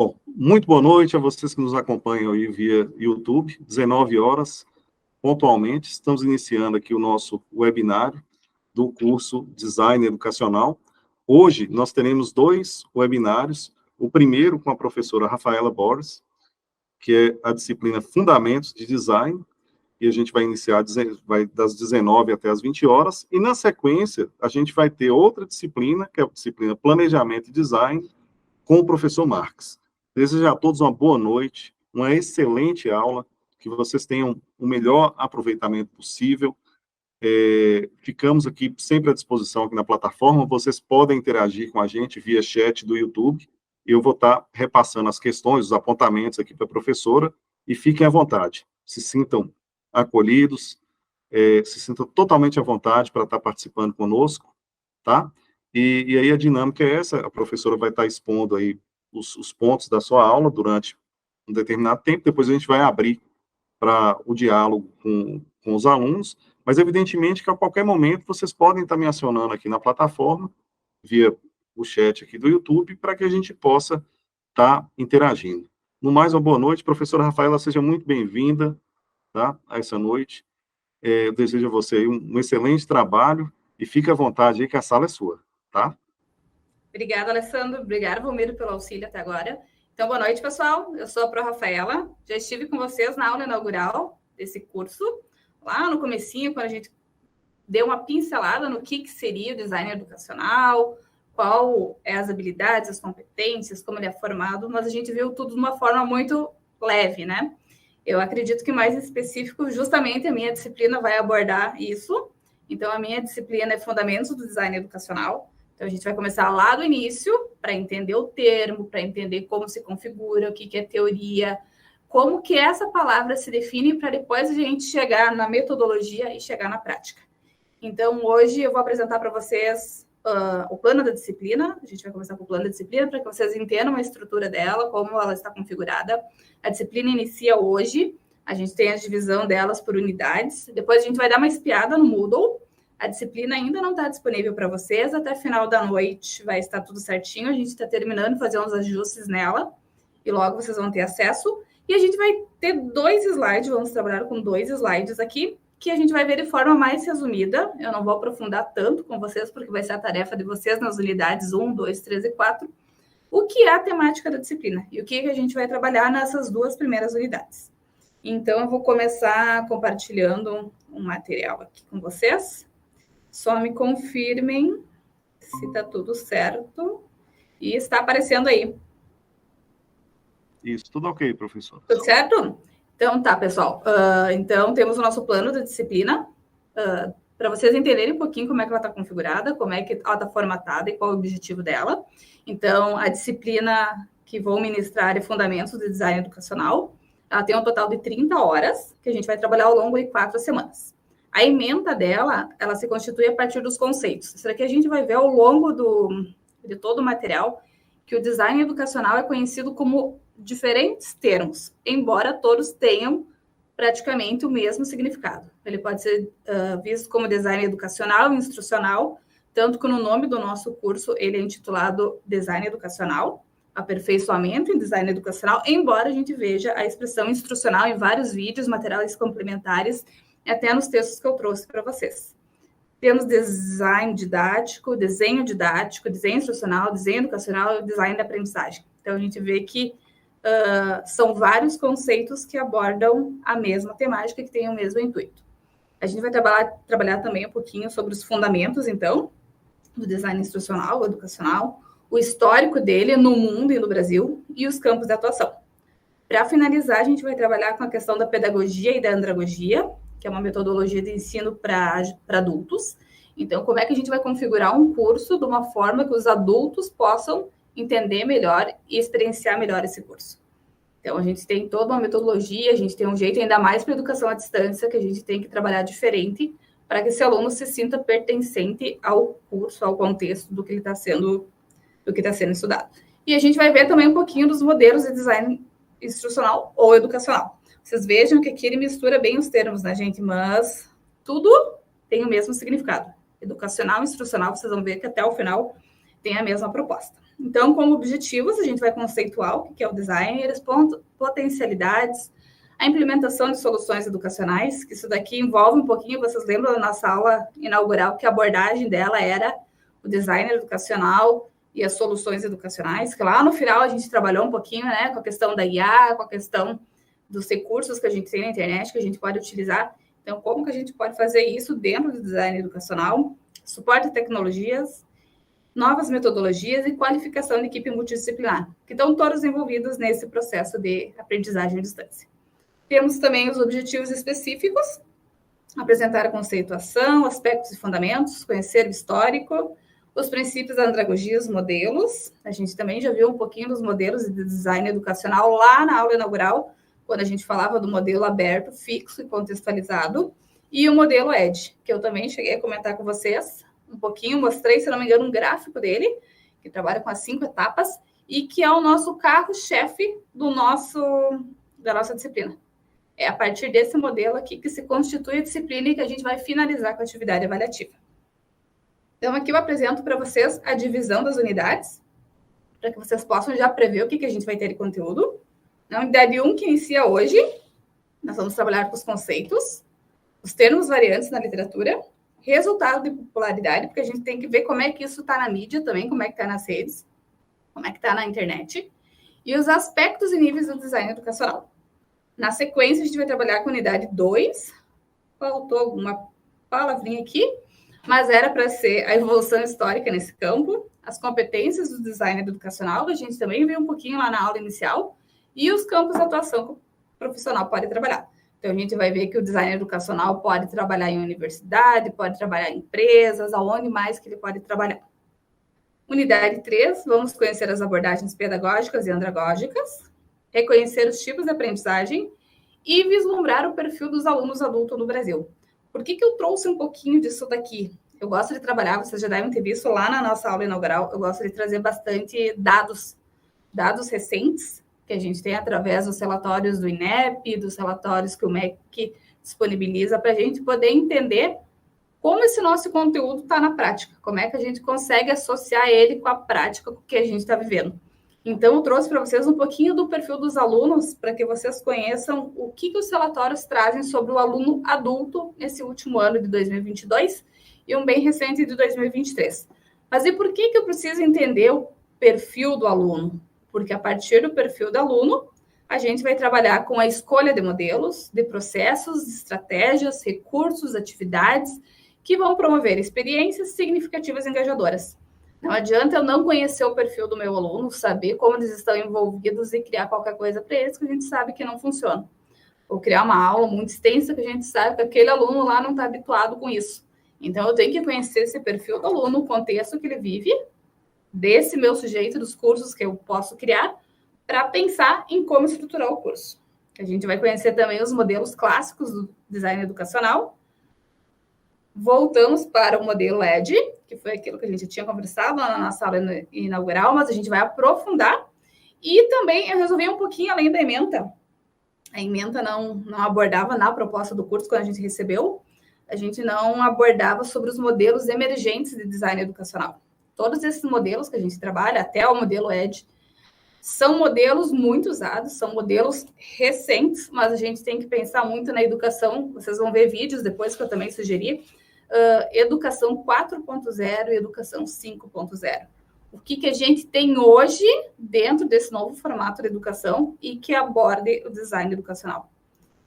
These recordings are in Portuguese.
Bom, muito boa noite a vocês que nos acompanham aí via YouTube, 19 horas, pontualmente. Estamos iniciando aqui o nosso webinário do curso Design Educacional. Hoje, nós teremos 2 webinários. O primeiro com a professora Rafaela Borges, que é a disciplina Fundamentos de Design, e a gente vai iniciar das 19 até as 20 horas. E, na sequência, a gente vai ter outra disciplina, que é a disciplina Planejamento e Design, com o professor Marques. Desejo a todos uma boa noite, uma excelente aula, que vocês tenham o melhor aproveitamento possível. Ficamos aqui sempre à disposição aqui na plataforma, vocês podem interagir com a gente via chat do YouTube, eu vou estar repassando as questões, os apontamentos aqui para a professora, e fiquem à vontade, se sintam acolhidos, se sintam totalmente à vontade para estar participando conosco, tá? E aí a dinâmica é essa, a professora vai estar expondo aí os pontos da sua aula durante um determinado tempo, depois a gente vai abrir para o diálogo com os alunos, mas evidentemente que a qualquer momento vocês podem estar me acionando aqui na plataforma, via o chat aqui do YouTube, para que a gente possa estar interagindo. No mais, uma boa noite, professora Rafaela, seja muito bem-vinda, tá, a essa noite. Eu desejo a você um excelente trabalho e fique à vontade aí que a sala é sua, tá? Obrigada, Alessandro. Obrigada, Valmiro, pelo auxílio até agora. Então, boa noite, pessoal. Eu sou a Pro Rafaela. Já estive com vocês na aula inaugural desse curso, lá no comecinho, quando a gente deu uma pincelada no que seria o design educacional, qual é as habilidades, as competências, como ele é formado, mas a gente viu tudo de uma forma muito leve, né? Eu acredito que mais específico, justamente a minha disciplina vai abordar isso. Então, a minha disciplina é Fundamentos do Design Educacional. Então, a gente vai começar lá do início, para entender o termo, para entender como se configura, o que é teoria, como que essa palavra se define, para depois a gente chegar na metodologia e chegar na prática. Então, hoje eu vou apresentar para vocês o plano da disciplina. A gente vai começar com o plano da disciplina, para que vocês entendam a estrutura dela, como ela está configurada. A disciplina inicia hoje, a gente tem a divisão delas por unidades. Depois a gente vai dar uma espiada no Moodle. A disciplina ainda não está disponível para vocês, até final da noite vai estar tudo certinho, a gente está terminando de fazer uns ajustes nela, e logo vocês vão ter acesso. E a gente vai ter 2 slides, vamos trabalhar com 2 slides aqui, que a gente vai ver de forma mais resumida. Eu não vou aprofundar tanto com vocês, porque vai ser a tarefa de vocês nas unidades 1, 2, 3 e 4, o que é a temática da disciplina, e o que a gente vai trabalhar nessas 2 primeiras unidades. Então, eu vou começar compartilhando um material aqui com vocês. Só me confirmem se está tudo certo. E está aparecendo aí. Isso, tudo ok, professor. Tudo certo? Então, tá, pessoal. Então, temos o nosso plano da disciplina. Para vocês entenderem um pouquinho como é que ela está configurada, como é que ela está formatada e qual é o objetivo dela. Então, a disciplina que vou ministrar é Fundamentos do Design Educacional. Ela tem um total de 30 horas, que a gente vai trabalhar ao longo de 4 semanas. A ementa dela, ela se constitui a partir dos conceitos. Isso aqui a gente vai ver ao longo de todo o material, que o design educacional é conhecido como diferentes termos, embora todos tenham praticamente o mesmo significado. Ele pode ser visto como design educacional e instrucional, tanto que no nome do nosso curso ele é intitulado Design Educacional, Aperfeiçoamento em Design Educacional, embora a gente veja a expressão instrucional em vários vídeos, materiais complementares, até nos textos que eu trouxe para vocês. Temos design didático, desenho instrucional, desenho educacional e design da aprendizagem. Então, a gente vê que são vários conceitos que abordam a mesma temática, que têm o mesmo intuito. A gente vai trabalhar também um pouquinho sobre os fundamentos, então, do design instrucional, educacional, o histórico dele no mundo e no Brasil, e os campos de atuação. Para finalizar, a gente vai trabalhar com a questão da pedagogia e da andragogia, que é uma metodologia de ensino para adultos. Então, como é que a gente vai configurar um curso de uma forma que os adultos possam entender melhor e experienciar melhor esse curso. Então, a gente tem toda uma metodologia, a gente tem um jeito, ainda mais para a educação à distância, que a gente tem que trabalhar diferente para que esse aluno se sinta pertencente ao curso, ao contexto do que está sendo estudado. E a gente vai ver também um pouquinho dos modelos de design instrucional ou educacional. Vocês vejam que aqui ele mistura bem os termos, né, gente? Mas tudo tem o mesmo significado. Educacional, instrucional, vocês vão ver que até o final tem a mesma proposta. Então, como objetivos, a gente vai conceituar o que é o design, as potencialidades, a implementação de soluções educacionais, que isso daqui envolve um pouquinho, vocês lembram da nossa aula inaugural, que a abordagem dela era o design educacional e as soluções educacionais, que lá no final a gente trabalhou um pouquinho, né, com a questão da IA, com a questão dos recursos que a gente tem na internet, que a gente pode utilizar. Então, como que a gente pode fazer isso dentro do design educacional? Suporte a tecnologias, novas metodologias e qualificação de equipe multidisciplinar, que estão todos envolvidos nesse processo de aprendizagem à distância. Temos também os objetivos específicos, apresentar a conceituação, aspectos e fundamentos, conhecer o histórico, os princípios da andragogia, os modelos. A gente também já viu um pouquinho dos modelos de design educacional lá na aula inaugural, quando a gente falava do modelo aberto, fixo e contextualizado, e o modelo ED, que eu também cheguei a comentar com vocês um pouquinho, mostrei, se não me engano, um gráfico dele, que trabalha com as 5 etapas, e que é o nosso carro-chefe da nossa disciplina. É a partir desse modelo aqui que se constitui a disciplina e que a gente vai finalizar com a atividade avaliativa. Então, aqui eu apresento para vocês a divisão das unidades, para que vocês possam já prever o que a gente vai ter de conteúdo. Na unidade 1, que inicia hoje, nós vamos trabalhar com os conceitos, os termos variantes na literatura, resultado de popularidade, porque a gente tem que ver como é que isso está na mídia também, como é que está nas redes, como é que está na internet, e os aspectos e níveis do design educacional. Na sequência, a gente vai trabalhar com a unidade 2, faltou alguma palavrinha aqui, mas era para ser a evolução histórica nesse campo, as competências do design educacional, a gente também viu um pouquinho lá na aula inicial, e os campos de atuação que o profissional pode trabalhar. Então, a gente vai ver que o design educacional pode trabalhar em universidade, pode trabalhar em empresas, aonde mais que ele pode trabalhar. Unidade 3, vamos conhecer as abordagens pedagógicas e andragógicas, reconhecer os tipos de aprendizagem e vislumbrar o perfil dos alunos adultos no Brasil. Por que eu trouxe um pouquinho disso daqui? Eu gosto de trabalhar, vocês já devem ter visto lá na nossa aula inaugural, eu gosto de trazer bastante dados recentes, que a gente tem através dos relatórios do INEP, dos relatórios que o MEC disponibiliza, para a gente poder entender como esse nosso conteúdo está na prática, como é que a gente consegue associar ele com a prática que a gente está vivendo. Então, eu trouxe para vocês um pouquinho do perfil dos alunos, para que vocês conheçam o que os relatórios trazem sobre o aluno adulto nesse último ano de 2022 e um bem recente de 2023. Mas e por que eu preciso entender o perfil do aluno? Porque a partir do perfil do aluno, a gente vai trabalhar com a escolha de modelos, de processos, de estratégias, recursos, atividades que vão promover experiências significativas e engajadoras. Não adianta eu não conhecer o perfil do meu aluno, saber como eles estão envolvidos e criar qualquer coisa para eles que a gente sabe que não funciona. Ou criar uma aula muito extensa que a gente sabe que aquele aluno lá não está habituado com isso. Então, eu tenho que conhecer esse perfil do aluno, o contexto que ele vive, desse meu sujeito, dos cursos que eu posso criar, para pensar em como estruturar o curso. A gente vai conhecer também os modelos clássicos do design educacional. Voltamos para o modelo ED, que foi aquilo que a gente tinha conversado na nossa aula inaugural, mas a gente vai aprofundar. E também eu resolvi um pouquinho além da ementa. A ementa não abordava na proposta do curso, quando a gente recebeu, a gente não abordava sobre os modelos emergentes de design educacional. Todos esses modelos que a gente trabalha, até o modelo ED, são modelos muito usados, são modelos recentes, mas a gente tem que pensar muito na educação. Vocês vão ver vídeos depois que eu também sugeri. Educação 4.0 e educação 5.0. O que a gente tem hoje dentro desse novo formato de educação e que aborde o design educacional.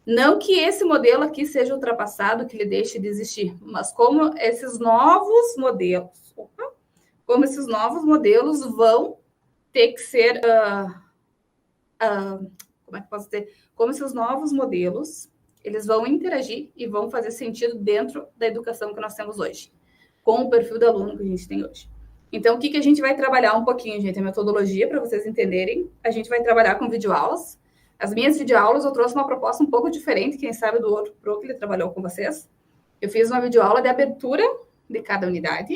Não que esse modelo aqui seja ultrapassado, que ele deixe de existir, mas como esses novos modelos vão ter que ser, como é que posso dizer? Como esses novos modelos, eles vão interagir e vão fazer sentido dentro da educação que nós temos hoje, com o perfil do aluno que a gente tem hoje. Então, o que a gente vai trabalhar um pouquinho, gente? A metodologia, para vocês entenderem. A gente vai trabalhar com videoaulas. As minhas videoaulas, eu trouxe uma proposta um pouco diferente, quem sabe do outro pro que ele trabalhou com vocês. Eu fiz uma videoaula de abertura de cada unidade,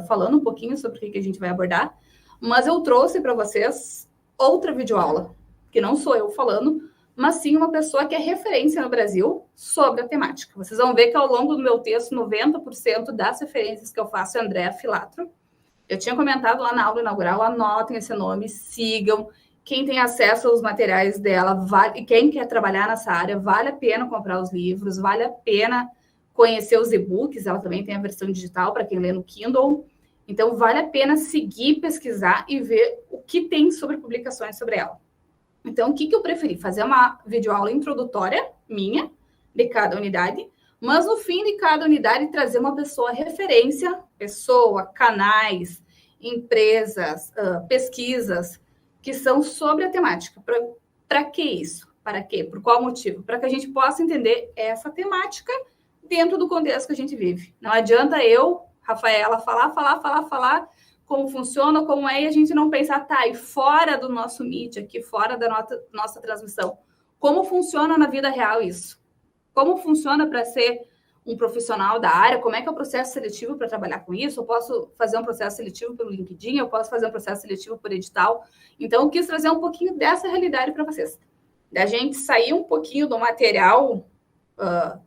falando um pouquinho sobre o que a gente vai abordar, mas eu trouxe para vocês outra videoaula, que não sou eu falando, mas sim uma pessoa que é referência no Brasil sobre a temática. Vocês vão ver que ao longo do meu texto, 90% das referências que eu faço é Andréa Filatro, Eu tinha comentado lá na aula inaugural, anotem esse nome, sigam. Quem tem acesso aos materiais dela, quem quer trabalhar nessa área, vale a pena comprar os livros, vale a pena conhecer os e-books, ela também tem a versão digital para quem lê no Kindle. Então, vale a pena seguir, pesquisar e ver o que tem sobre publicações sobre ela. Então, o que eu preferi? Fazer uma videoaula introdutória minha, de cada unidade, mas no fim de cada unidade trazer uma pessoa referência, canais, empresas, pesquisas, que são sobre a temática. Para que isso? Para quê? Por qual motivo? Para que a gente possa entender essa temática dentro do contexto que a gente vive. Não adianta eu, Rafaela, falar como funciona, como é, e a gente não pensar, tá, e fora do nosso meet aqui, fora da nossa transmissão, como funciona na vida real isso? Como funciona para ser um profissional da área? Como é que é o processo seletivo para trabalhar com isso? Eu posso fazer um processo seletivo pelo LinkedIn, eu posso fazer um processo seletivo por edital. Então, eu quis trazer um pouquinho dessa realidade para vocês. Da gente sair um pouquinho do material,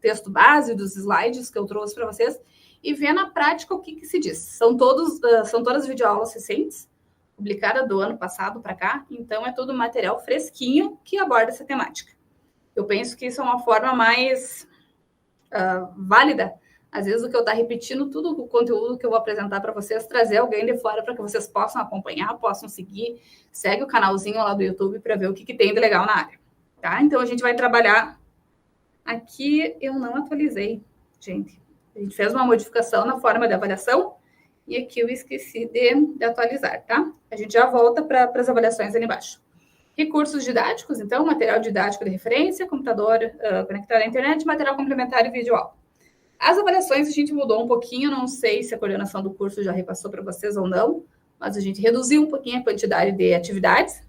texto base, dos slides que eu trouxe para vocês, e ver na prática o que se diz. São todas videoaulas recentes, publicadas do ano passado para cá, então é todo material fresquinho que aborda essa temática. Eu penso que isso é uma forma mais válida, às vezes, do que eu estar repetindo tudo o conteúdo que eu vou apresentar para vocês, trazer alguém de fora para que vocês possam acompanhar, possam seguir, segue o canalzinho lá do YouTube para ver o que tem de legal na área, tá? Então, a gente vai trabalhar... Aqui eu não atualizei, gente. A gente fez uma modificação na forma de avaliação e aqui eu esqueci de atualizar, tá? A gente já volta para as avaliações ali embaixo. Recursos didáticos, então, material didático de referência, computador conectado à internet, material complementar e videoaula. As avaliações a gente mudou um pouquinho, não sei se a coordenação do curso já repassou para vocês ou não, mas a gente reduziu um pouquinho a quantidade de atividades,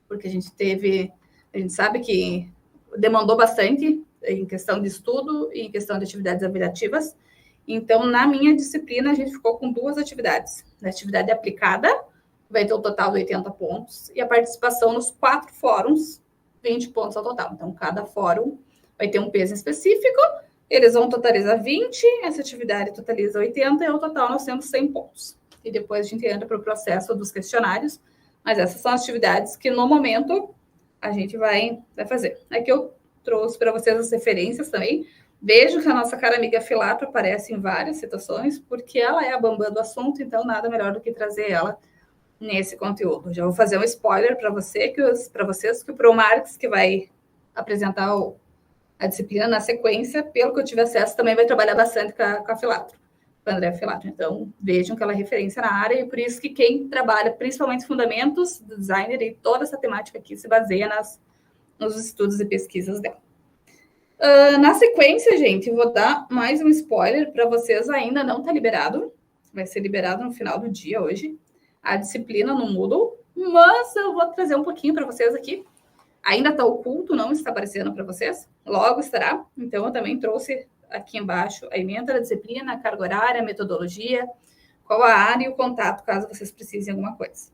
porque a gente sabe que demandou bastante em questão de estudo e em questão de atividades avaliativas. Então, na minha disciplina, a gente ficou com 2 atividades. Na atividade aplicada, vai ter o total de 80 pontos, e a participação nos 4 fóruns, 20 pontos ao total. Então, cada fórum vai ter um peso específico, eles vão totalizar 20, essa atividade totaliza 80, e ao total nós temos 100 pontos. E depois a gente entra para o processo dos questionários, mas essas são as atividades que, no momento, a gente vai fazer. Aqui eu trouxe para vocês as referências também. Vejo que a nossa cara amiga Filato aparece em várias citações, porque ela é a bambã do assunto, então nada melhor do que trazer ela nesse conteúdo. Já vou fazer um spoiler para vocês, que o ProMarx, que vai apresentar a disciplina na sequência, pelo que eu tive acesso, também vai trabalhar bastante com a Filato, com a André Filato. Então, vejam que ela é referência na área, e por isso que quem trabalha, principalmente fundamentos do designer e toda essa temática aqui, se baseia nos estudos e pesquisas dela. Na sequência, gente, vou dar mais um spoiler para vocês. Ainda não está liberado, vai ser liberado no final do dia hoje, a disciplina no Moodle, mas eu vou trazer um pouquinho para vocês aqui. Ainda está oculto, não está aparecendo para vocês, logo estará. Então, eu também trouxe aqui embaixo a ementa da disciplina, a carga horária, a metodologia, qual a área e o contato, caso vocês precisem de alguma coisa.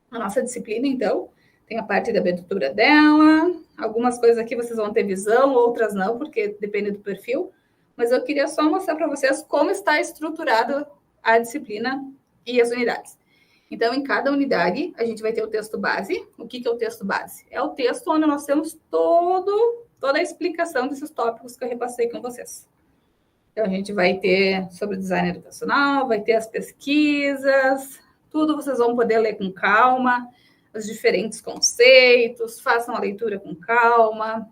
A nossa disciplina, então, tem a parte da abertura dela, algumas coisas aqui vocês vão ter visão, outras não, porque depende do perfil, mas eu queria só mostrar para vocês como está estruturada a disciplina e as unidades. Então, em cada unidade, a gente vai ter o texto base. O que é o texto base? É o texto onde nós temos toda a explicação desses tópicos que eu repassei com vocês. Então, a gente vai ter sobre o design educacional, vai ter as pesquisas, tudo vocês vão poder ler com calma, os diferentes conceitos, façam a leitura com calma,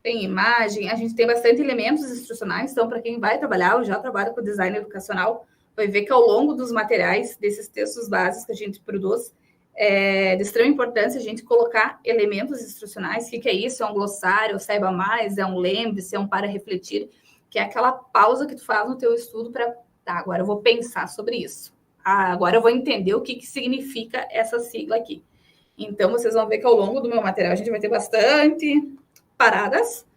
tem imagem, a gente tem bastante elementos instrucionais, então, para quem vai trabalhar, eu já trabalho com design educacional, vai ver que ao longo dos materiais, desses textos básicos que a gente produz, é de extrema importância a gente colocar elementos instrucionais. O que é isso? É um glossário, saiba mais, é um lembre-se, é um para refletir, que é aquela pausa que tu faz no teu estudo para, tá, agora eu vou pensar sobre isso. Agora eu vou entender o que significa essa sigla aqui. Então, vocês vão ver que ao longo do meu material a gente vai ter bastante paradas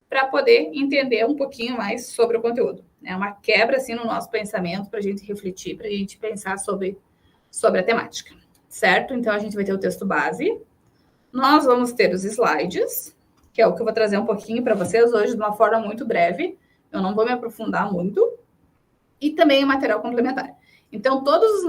para poder entender um pouquinho mais sobre o conteúdo. É uma quebra, assim, no nosso pensamento, para a gente refletir, para a gente pensar sobre a temática, certo? Então, a gente vai ter o texto base. Nós vamos ter os slides, que é o que eu vou trazer um pouquinho para vocês hoje, de uma forma muito breve. Eu não vou me aprofundar muito. E também o material complementar. Então, todos os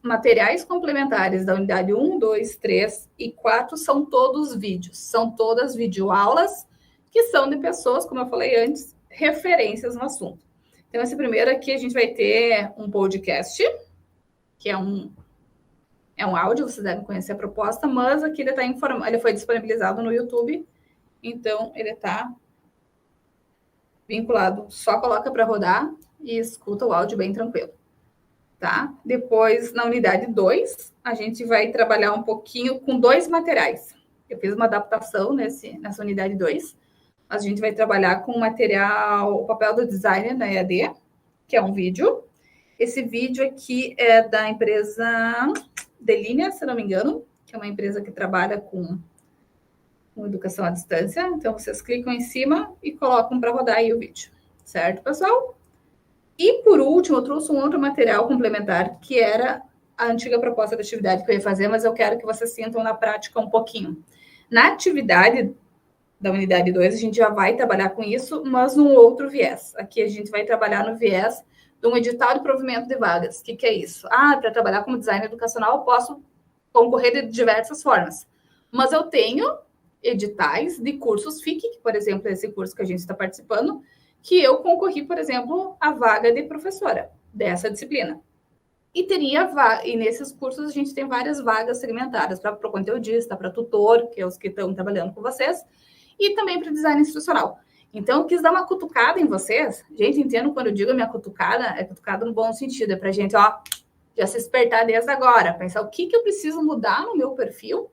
materiais complementares da unidade 1, 2, 3 e 4 são todos vídeos, são todas videoaulas que são de pessoas, como eu falei antes, referências no assunto. Então, esse primeiro aqui a gente vai ter um podcast, que é um áudio, vocês devem conhecer a proposta, mas aqui ele foi disponibilizado no YouTube, então ele está vinculado, só coloca para rodar e escuta o áudio bem tranquilo. Tá? Depois, na unidade 2, a gente vai trabalhar um pouquinho com 2 materiais. Eu fiz uma adaptação nessa unidade 2. A gente vai trabalhar com o material, o papel do designer na EAD, que é um vídeo. Esse vídeo aqui é da empresa Delinea, se não me engano, que é uma empresa que trabalha com educação à distância. Então, vocês clicam em cima e colocam para rodar aí o vídeo. Certo, pessoal? E, por último, eu trouxe um outro material complementar, que era a antiga proposta de atividade que eu ia fazer, mas eu quero que vocês sintam na prática um pouquinho. Na atividade da unidade 2, a gente já vai trabalhar com isso, mas num outro viés. Aqui a gente vai trabalhar no viés de um edital de provimento de vagas. O que é isso? Para trabalhar como designer educacional, eu posso concorrer de diversas formas. Mas eu tenho editais de cursos FIC, por exemplo, esse curso que a gente está participando, que eu concorri, por exemplo, a vaga de professora dessa disciplina. E nesses cursos a gente tem várias vagas segmentadas para conteudista, para tutor, que é os que estão trabalhando com vocês, e também para design institucional. Então, eu quis dar uma cutucada em vocês. Gente, entendo quando eu digo a minha cutucada, é cutucada no bom sentido, é para a gente, já se despertar desde agora, pensar o que eu preciso mudar no meu perfil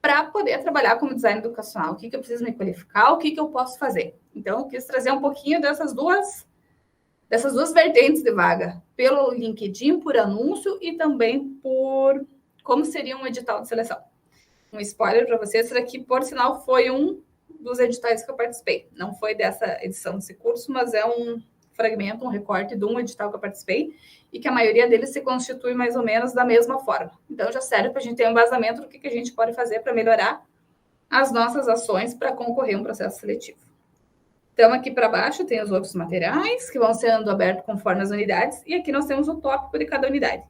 para poder trabalhar como design educacional, o que eu preciso me qualificar, o que eu posso fazer. Então, eu quis trazer um pouquinho dessas duas vertentes de vaga, pelo LinkedIn, por anúncio e também por como seria um edital de seleção. Um spoiler para vocês, esse daqui, por sinal, foi um dos editais que eu participei. Não foi dessa edição desse curso, mas é um fragmento, um recorte de um edital que eu participei e que a maioria deles se constitui mais ou menos da mesma forma. Então, já serve para a gente ter um embasamento do que a gente pode fazer para melhorar as nossas ações para concorrer a um processo seletivo. Então, aqui para baixo tem os outros materiais que vão sendo abertos conforme as unidades, e aqui nós temos o tópico de cada unidade.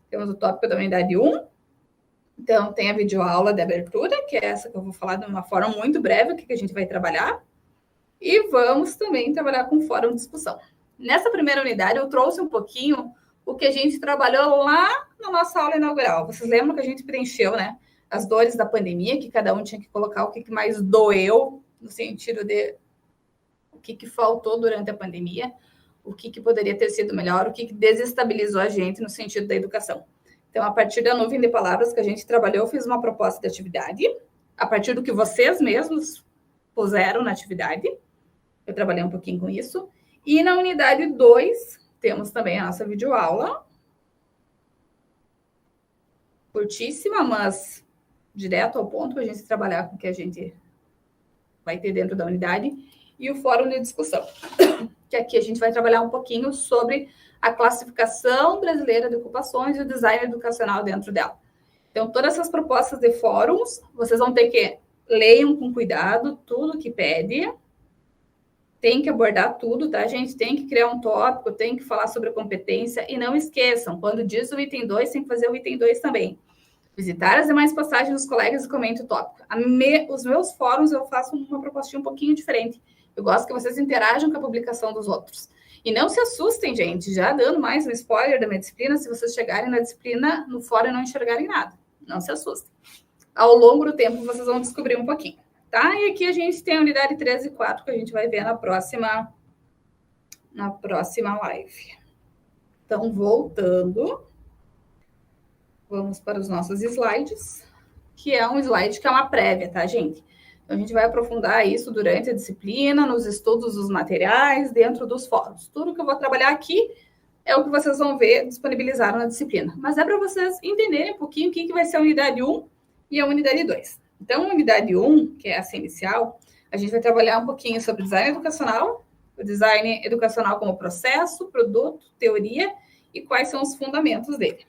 Temos o tópico da unidade 1, então tem a videoaula de abertura, que é essa que eu vou falar de uma forma muito breve, o que a gente vai trabalhar, e vamos também trabalhar com fórum de discussão. Nessa primeira unidade, eu trouxe um pouquinho o que a gente trabalhou lá na nossa aula inaugural. Vocês lembram que a gente preencheu, né, as dores da pandemia, que cada um tinha que colocar o que mais doeu, no sentido de o que faltou durante a pandemia, o que poderia ter sido melhor, o que desestabilizou a gente no sentido da educação. Então, a partir da nuvem de palavras que a gente trabalhou, eu fiz uma proposta de atividade, a partir do que vocês mesmos puseram na atividade, eu trabalhei um pouquinho com isso, e na unidade 2, temos também a nossa videoaula, curtíssima, mas direto ao ponto, para a gente trabalhar com o que a gente vai ter dentro da unidade, e o fórum de discussão, que aqui a gente vai trabalhar um pouquinho sobre a classificação brasileira de ocupações e o design educacional dentro dela. Então, todas essas propostas de fóruns, vocês vão ter que leiam com cuidado tudo que pede, tem que abordar tudo, tá, gente? Tem que criar um tópico, tem que falar sobre competência, e não esqueçam, quando diz o item 2, tem que fazer o item 2 também. Visitar as demais passagens dos colegas e comente o tópico. Os meus fóruns, eu faço uma propostinha um pouquinho diferente. Eu gosto que vocês interajam com a publicação dos outros. E não se assustem, gente, já dando mais um spoiler da minha disciplina, se vocês chegarem na disciplina, no fórum e não enxergarem nada. Não se assustem. Ao longo do tempo, vocês vão descobrir um pouquinho, tá? E aqui a gente tem a unidade 3 e 4, que a gente vai ver na próxima live. Então, voltando, vamos para os nossos slides, que é um slide que é uma prévia, tá, gente? Então, a gente vai aprofundar isso durante a disciplina, nos estudos dos materiais, dentro dos fóruns. Tudo que eu vou trabalhar aqui é o que vocês vão ver disponibilizado na disciplina. Mas é para vocês entenderem um pouquinho o que vai ser a unidade 1 e a unidade 2. Então, a unidade 1, que é essa inicial, a gente vai trabalhar um pouquinho sobre design educacional, o design educacional como processo, produto, teoria e quais são os fundamentos dele.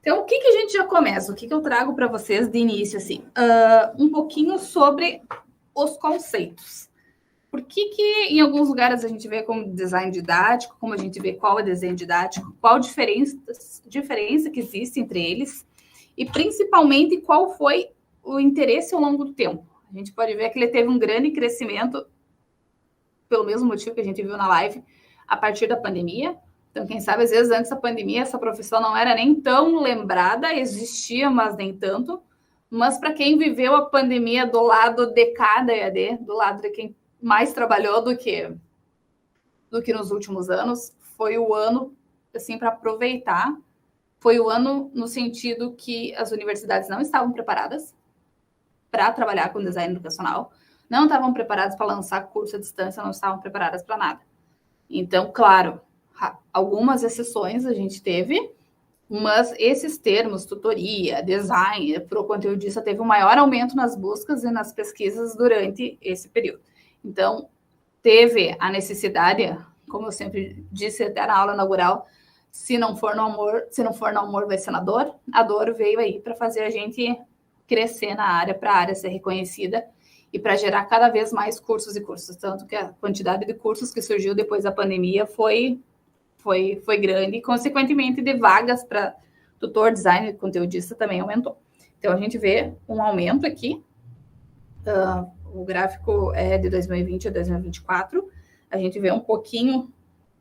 Então, o que a gente já começa? O que eu trago para vocês de início, assim? Um pouquinho sobre os conceitos. Por que em alguns lugares a gente vê como design didático, como a gente vê qual é desenho didático, qual diferença que existe entre eles, e principalmente qual foi o interesse ao longo do tempo. A gente pode ver que ele teve um grande crescimento, pelo mesmo motivo que a gente viu na live, a partir da pandemia. Então, quem sabe, às vezes, antes da pandemia, essa profissão não era nem tão lembrada, existia, mas nem tanto. Mas para quem viveu a pandemia do lado de cada EAD, do lado de quem mais trabalhou do que nos últimos anos, foi o ano, assim, para aproveitar. Foi o ano no sentido que as universidades não estavam preparadas para trabalhar com design educacional, não estavam preparadas para lançar curso à distância, não estavam preparadas para nada. Então, claro, algumas exceções a gente teve, mas esses termos, tutoria, design, proconteudista, teve um maior aumento nas buscas e nas pesquisas durante esse período. Então, teve a necessidade, como eu sempre disse até na aula inaugural, se não for no amor, vai ser na dor. A dor veio aí para fazer a gente crescer na área, para a área ser reconhecida e para gerar cada vez mais cursos e cursos. Tanto que a quantidade de cursos que surgiu depois da pandemia foi grande e, consequentemente, de vagas para tutor, designer, conteudista também aumentou. Então, a gente vê um aumento aqui. O gráfico é de 2020 a 2024. A gente vê um pouquinho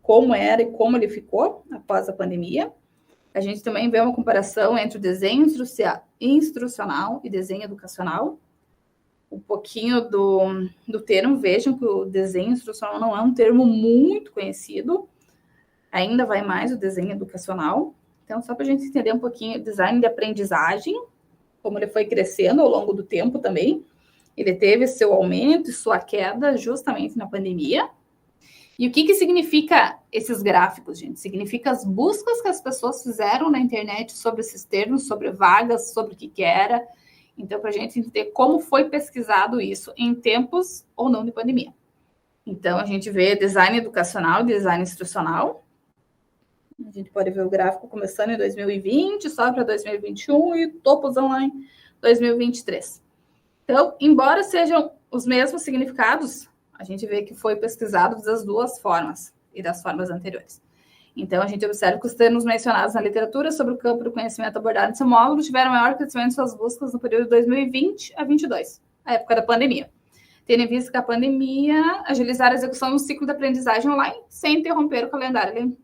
como era e como ele ficou após a pandemia. A gente também vê uma comparação entre o desenho instrucional e desenho educacional. Um pouquinho do termo. Vejam que o desenho instrucional não é um termo muito conhecido. Ainda vai mais o desenho educacional. Então, só para a gente entender um pouquinho, design de aprendizagem, como ele foi crescendo ao longo do tempo também. Ele teve seu aumento e sua queda justamente na pandemia. E o que significa esses gráficos, gente? Significa as buscas que as pessoas fizeram na internet sobre esses termos, sobre vagas, sobre o que era. Então, para a gente entender como foi pesquisado isso em tempos ou não de pandemia. Então, a gente vê design educacional e design instrucional. A gente pode ver o gráfico começando em 2020, sobe para 2021 e topozão lá em 2023. Então, embora sejam os mesmos significados, a gente vê que foi pesquisado das duas formas e das formas anteriores. Então, a gente observa que os termos mencionados na literatura sobre o campo do conhecimento abordado nesse módulo tiveram maior crescimento em suas buscas no período de 2020 a 2022, a época da pandemia. Tendo em vista que a pandemia agilizar a execução do ciclo de aprendizagem online sem interromper o calendário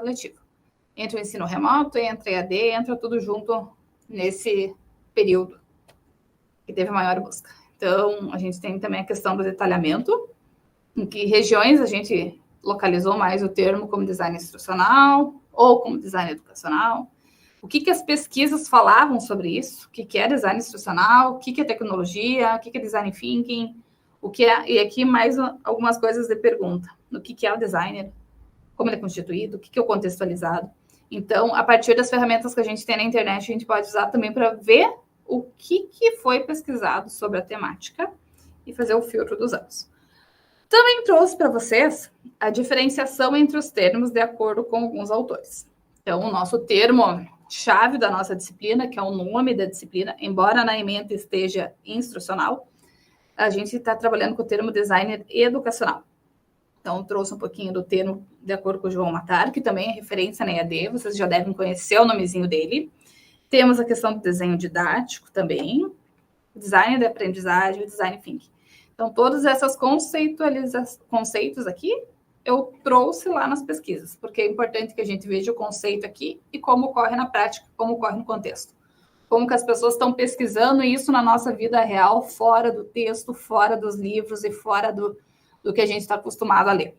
letivo. Entra o ensino remoto, entra EAD, entra tudo junto nesse período que teve maior busca. Então, a gente tem também a questão do detalhamento, em que regiões a gente localizou mais o termo como design instrucional ou como design educacional. O que as pesquisas falavam sobre isso? O que é design instrucional? O que é tecnologia? O que é design thinking? E aqui mais algumas coisas de pergunta. O que é o designer? Como ele é constituído? O que é o contextualizado? Então, a partir das ferramentas que a gente tem na internet, a gente pode usar também para ver o que foi pesquisado sobre a temática e fazer o filtro dos anos. Também trouxe para vocês a diferenciação entre os termos de acordo com alguns autores. Então, o nosso termo-chave da nossa disciplina, que é o nome da disciplina, embora na ementa esteja instrucional, a gente está trabalhando com o termo designer educacional. Então, trouxe um pouquinho do termo de acordo com o João Matar, que também é referência na EAD, vocês já devem conhecer o nomezinho dele. Temos a questão do desenho didático também, o design de aprendizagem, o design thinking. Então, todos esses conceitos aqui, eu trouxe lá nas pesquisas, porque é importante que a gente veja o conceito aqui e como ocorre na prática, como ocorre no contexto. Como que as pessoas estão pesquisando isso na nossa vida real, fora do texto, fora dos livros e fora do que a gente está acostumado a ler.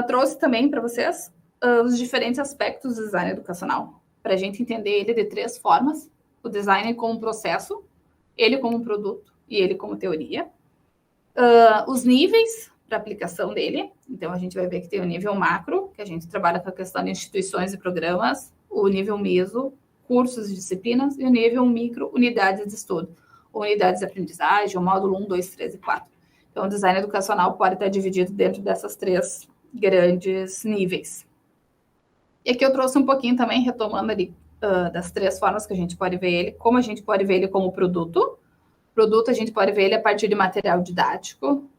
Trouxe também para vocês os diferentes aspectos do design educacional, para a gente entender ele de 3 formas: o design como processo, ele como produto e ele como teoria. Os níveis para aplicação dele, então a gente vai ver que tem o nível macro, que a gente trabalha com a questão de instituições e programas, o nível meso, cursos e disciplinas, e o nível micro, unidades de estudo, ou unidades de aprendizagem, o módulo 1, 2, 3 e 4. Então, o design educacional pode estar dividido dentro dessas 3 grandes níveis. E aqui eu trouxe um pouquinho também, retomando ali, das 3 formas que a gente pode ver ele, como a gente pode ver ele como produto. Produto, a gente pode ver ele a partir de material didático,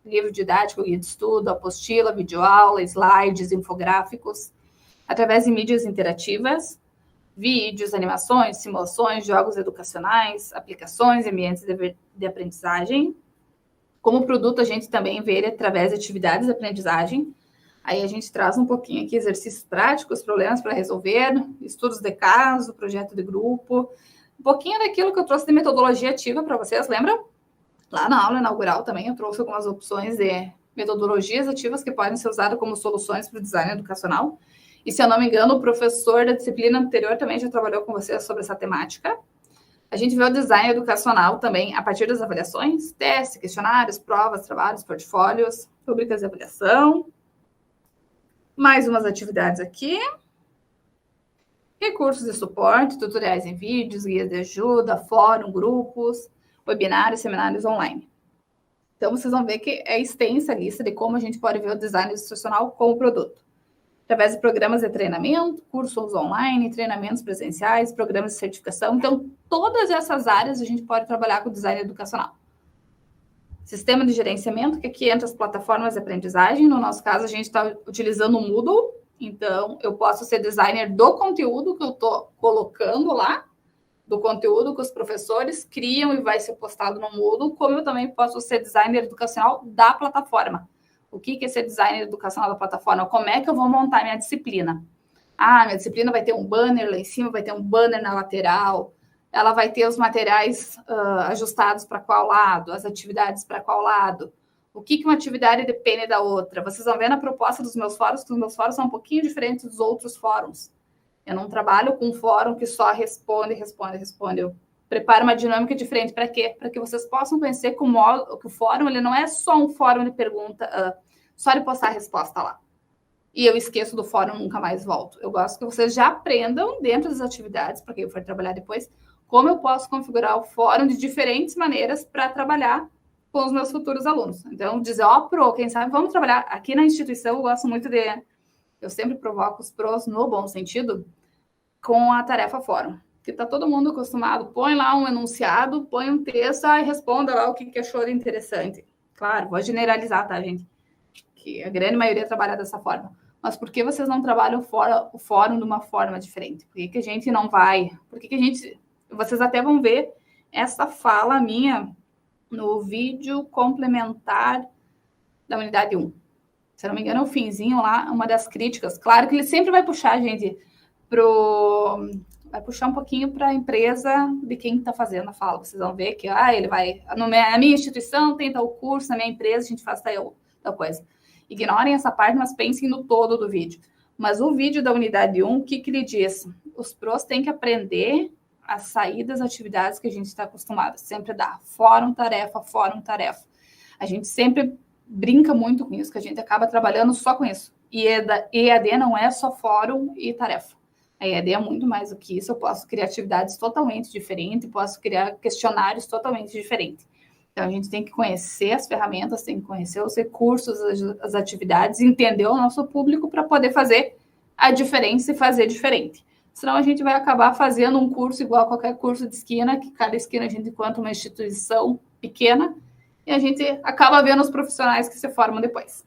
livro didático, guia de estudo, apostila, videoaula, slides, infográficos, através de mídias interativas, vídeos, animações, simulações, jogos educacionais, aplicações, ambientes de aprendizagem. Como produto, a gente também vê ele através de atividades de aprendizagem. Aí a gente traz um pouquinho aqui exercícios práticos, problemas para resolver, estudos de caso, projeto de grupo, um pouquinho daquilo que eu trouxe de metodologia ativa para vocês, lembram? Lá na aula inaugural também eu trouxe algumas opções de metodologias ativas que podem ser usadas como soluções para o design educacional. E, se eu não me engano, o professor da disciplina anterior também já trabalhou com vocês sobre essa temática. A gente vê o design educacional também a partir das avaliações, testes, questionários, provas, trabalhos, portfólios, rubricas de avaliação. Mais umas atividades aqui. Recursos de suporte, tutoriais em vídeos, guias de ajuda, fórum, grupos, webinários, seminários online. Então, vocês vão ver que é extensa a lista de como a gente pode ver o design institucional como produto. Através de programas de treinamento, cursos online, treinamentos presenciais, programas de certificação. Então, todas essas áreas a gente pode trabalhar com design educacional. Sistema de gerenciamento, que aqui entra as plataformas de aprendizagem. No nosso caso, a gente está utilizando o Moodle. Então, eu posso ser designer do conteúdo que eu estou colocando lá, do conteúdo que os professores criam e vai ser postado no Moodle, como eu também posso ser designer educacional da plataforma. O que é ser designer educacional da plataforma? Como é que eu vou montar minha disciplina? Minha disciplina vai ter um banner lá em cima, vai ter um banner na lateral, ela vai ter os materiais ajustados para qual lado, as atividades para qual lado. O que uma atividade depende da outra? Vocês vão ver na proposta dos meus fóruns, que os meus fóruns são um pouquinho diferentes dos outros fóruns. Eu não trabalho com um fórum que só responde. Eu preparo uma dinâmica diferente. Para quê? Para que vocês possam conhecer que o fórum ele não é só um fórum de pergunta, só de postar a resposta lá. E eu esqueço do fórum e nunca mais volto. Eu gosto que vocês já aprendam dentro das atividades, para quem eu for trabalhar depois, como eu posso configurar o fórum de diferentes maneiras para trabalhar com os meus futuros alunos. Então, dizer, quem sabe, vamos trabalhar. Aqui na instituição, eu gosto muito eu sempre provoco os pros no bom sentido, com a tarefa fórum. Que está todo mundo acostumado, põe lá um enunciado, põe um texto, e responda lá o que achou de interessante. Claro, vou generalizar, tá, gente? Que a grande maioria trabalha dessa forma. Mas por que vocês não trabalham o fórum de uma forma diferente? Por que a gente não vai? Por que a gente... Vocês até vão ver essa fala minha no vídeo complementar da unidade 1. Se eu não me engano, é o finzinho lá, uma das críticas. Claro que ele sempre vai puxar, gente, vai puxar um pouquinho para a empresa de quem está fazendo a fala. Vocês vão ver que ele vai... Na minha instituição tem tal curso, na minha empresa a gente faz tal coisa. Ignorem essa parte, mas pensem no todo do vídeo. Mas o vídeo da unidade 1, o que ele diz? Os pros têm que aprender a sair das atividades que a gente está acostumado. Sempre dá fórum, tarefa, fórum, tarefa. A gente sempre brinca muito com isso, que a gente acaba trabalhando só com isso. E EAD não é só fórum e tarefa. A EAD é muito mais do que isso. Eu posso criar atividades totalmente diferentes, posso criar questionários totalmente diferentes. Então, a gente tem que conhecer as ferramentas, tem que conhecer os recursos, as atividades, entender o nosso público para poder fazer a diferença e fazer diferente. Senão, a gente vai acabar fazendo um curso igual a qualquer curso de esquina, que cada esquina a gente encontra uma instituição pequena, e a gente acaba vendo os profissionais que se formam depois.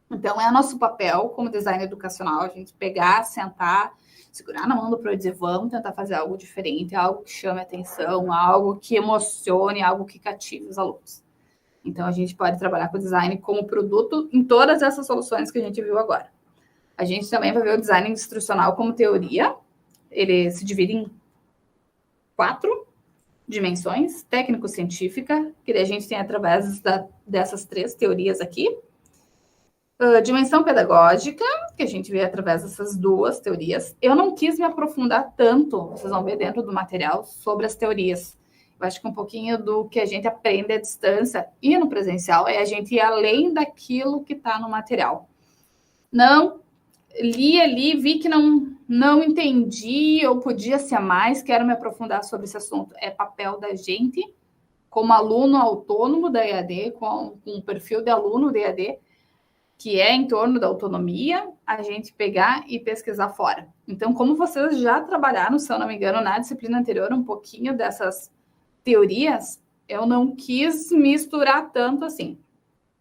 Então, é nosso papel como design educacional, a gente pegar, sentar, segurar na mão do pro e dizer, vamos tentar fazer algo diferente, algo que chame atenção, algo que emocione, algo que cative os alunos. Então, a gente pode trabalhar com o design como produto em todas essas soluções que a gente viu agora. A gente também vai ver o design instrucional como teoria. Ele se divide em 4 dimensões: técnico-científica, que a gente tem através dessas 3 teorias aqui. Dimensão pedagógica, que a gente vê através dessas 2 teorias. Eu não quis me aprofundar tanto, vocês vão ver dentro do material, sobre as teorias. Eu acho que um pouquinho do que a gente aprende à distância e no presencial é a gente ir além daquilo que está no material. Não li ali, vi que não entendi, ou podia ser mais, quero me aprofundar sobre esse assunto. É papel da gente, como aluno autônomo da EAD, com um perfil de aluno da EAD, que é em torno da autonomia, a gente pegar e pesquisar fora. Então, como vocês já trabalharam, se eu não me engano, na disciplina anterior, um pouquinho dessas teorias, eu não quis misturar tanto assim.